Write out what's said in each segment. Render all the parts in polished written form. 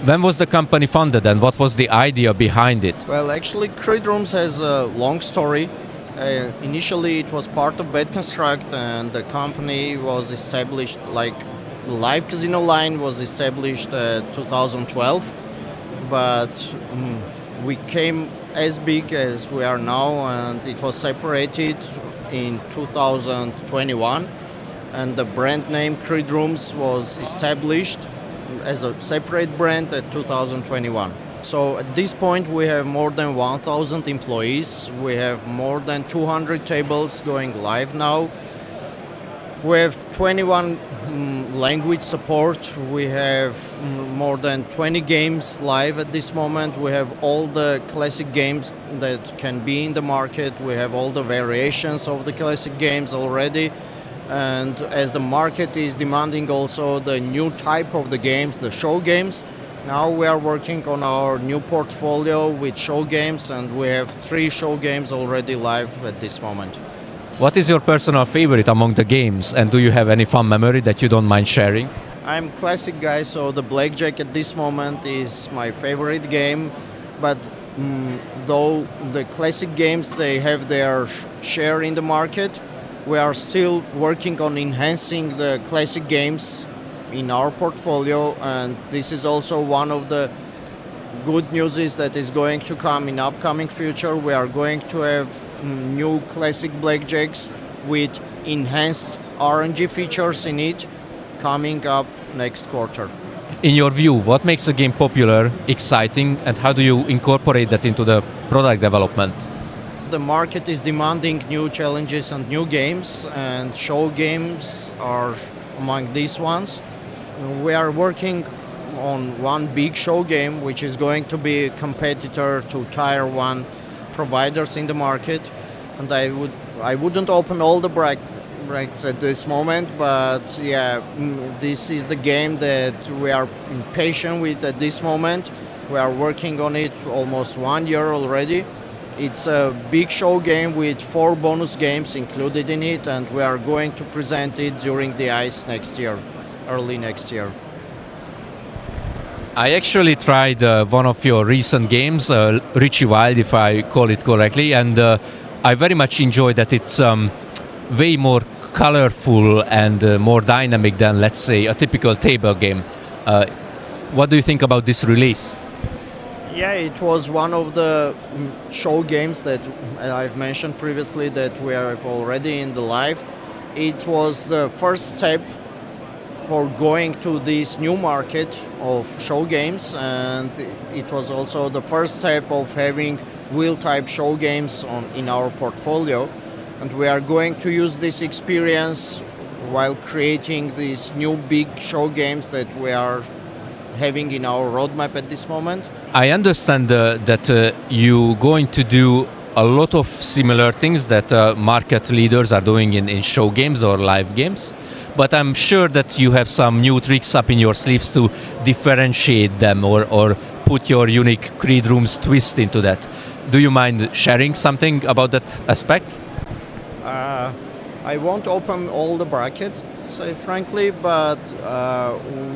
When was the company founded and what was the idea behind it? Well, actually, CreedRoomz has a long story. Initially, it was part of BetConstruct, and the company was established, like the live casino line was established 2012, but we came as big as we are now, and it was separated in 2021, and the brand name CreedRoomz was established as a separate brand at 2021. So at this point we have more than 1,000 employees. We have more than 200 tables going live now. We have 21 language support. We have more than 20 games live at this moment. We have all the classic games that can be in the market. We have all the variations of the classic games already. And as the market is demanding also the new type of the games, the show games, now we are working on our new portfolio with show games, and we have 3 show games already live at this moment. What is your personal favorite among the games, and do you have any fun memory that you don't mind sharing? I'm classic guy, so the blackjack at this moment is my favorite game, but though the classic games, they have their share in the market, we are still working on enhancing the classic games in our portfolio, and this is also one of the good news is that is going to come in upcoming future. We are going to have new classic blackjacks with enhanced RNG features in it coming up next quarter. In your view, what makes a game popular, exciting, and how do you incorporate that into the product development? The market is demanding new challenges and new games, and show games are among these ones. We are working on one big show game which is going to be a competitor to Tier 1 providers in the market, and I wouldn't open all the brackets at this moment, but yeah, this is the game that we are impatient with at this moment. We are working on it almost 1 year already. It's a big show game with 4 bonus games included in it, and we are going to present it during the ICE next year, early next year. I actually tried one of your recent games, Richie Wheel, if I call it correctly, and I very much enjoyed that it's way more colorful and more dynamic than, let's say, a typical table game. What do you think about this release? Yeah, it was one of the show games that I've mentioned previously that we are already in the live. It was the first step for going to this new market of show games, and it was also the first step of having wheel type show games in our portfolio, and we are going to use this experience while creating these new big show games that we are having in our roadmap at this moment. I understand that you're going to do a lot of similar things that market leaders are doing in show games or live games, but I'm sure that you have some new tricks up in your sleeves to differentiate them or put your unique CreedRoomz twist into that. Do you mind sharing something about that aspect? I won't open all the brackets, say frankly, but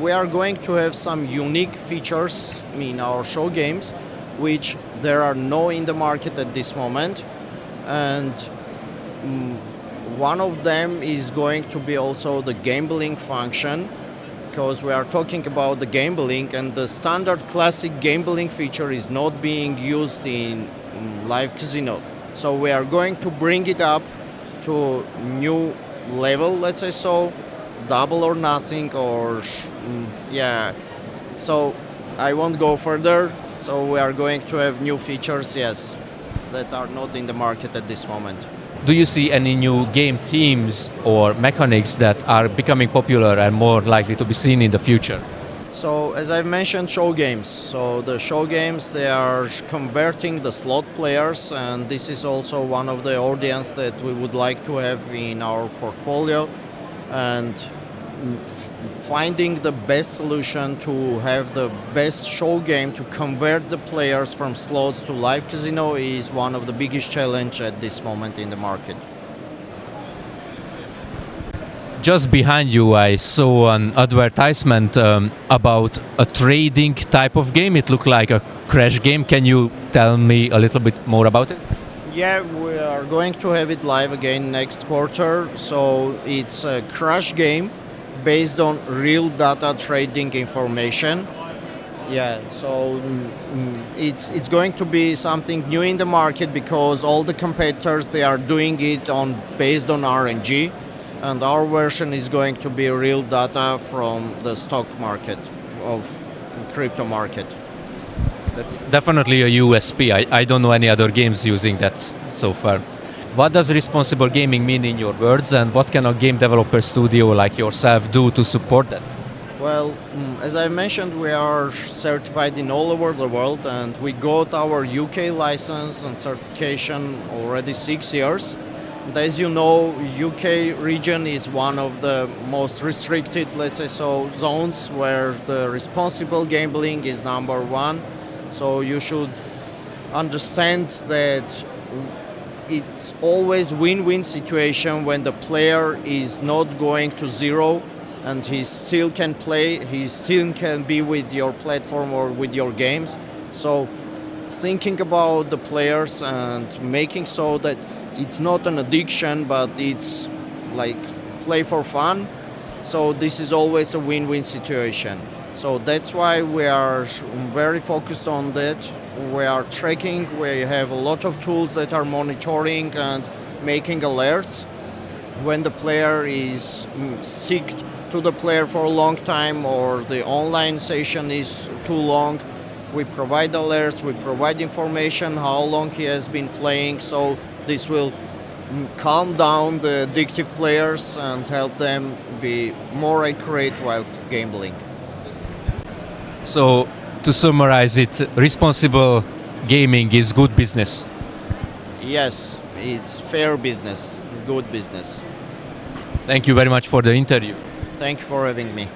we are going to have some unique features in our show games, which there are no in the market at this moment, and one of them is going to be also the gambling function, because we are talking about the gambling, and the standard classic gambling feature is not being used in live casino. So we are going to bring it up to new level, let's say so, double or nothing, or yeah. So I won't go further. So we are going to have new features, yes, that are not in the market at this moment. Do you see any new game themes or mechanics that are becoming popular and more likely to be seen in the future? So as I've mentioned, show games. So the show games, they are converting the slot players, and this is also one of the audience that we would like to have in our portfolio, and finding the best solution to have the best show game to convert the players from slots to live casino is one of the biggest challenge at this moment in the market. Just behind you, I saw an advertisement about a trading type of game. It looked like a crash game. Can you tell me a little bit more about it? Yeah, we are going to have it live again next quarter. So it's a crash game based on real data trading information. Yeah, so it's going to be something new in the market because all the competitors they are doing it on based on RNG, and our version is going to be real data from the stock market of crypto market. That's definitely a USP. I don't know any other games using that so far. What does responsible gaming mean in your words, and what can a game developer studio like yourself do to support that? Well, as I mentioned, we are certified in all over the world, and we got our UK license and certification already 6 years. And as you know, UK region is one of the most restricted, let's say so, zones where the responsible gambling is number one. So you should understand that it's always win-win situation when the player is not going to zero and he still can play, he still can be with your platform or with your games. So thinking about the players and making so that it's not an addiction, but it's like play for fun. So this is always a win-win situation. So that's why we are very focused on that. We are tracking, we have a lot of tools that are monitoring and making alerts when the player is sick to the player for a long time or the online session is too long. We provide alerts, we provide information how long he has been playing, so this will calm down the addictive players and help them be more accurate while gambling. So, to summarize it, responsible gaming is good business. Yes, it's fair business, good business. Thank you very much for the interview. Thank you for having me.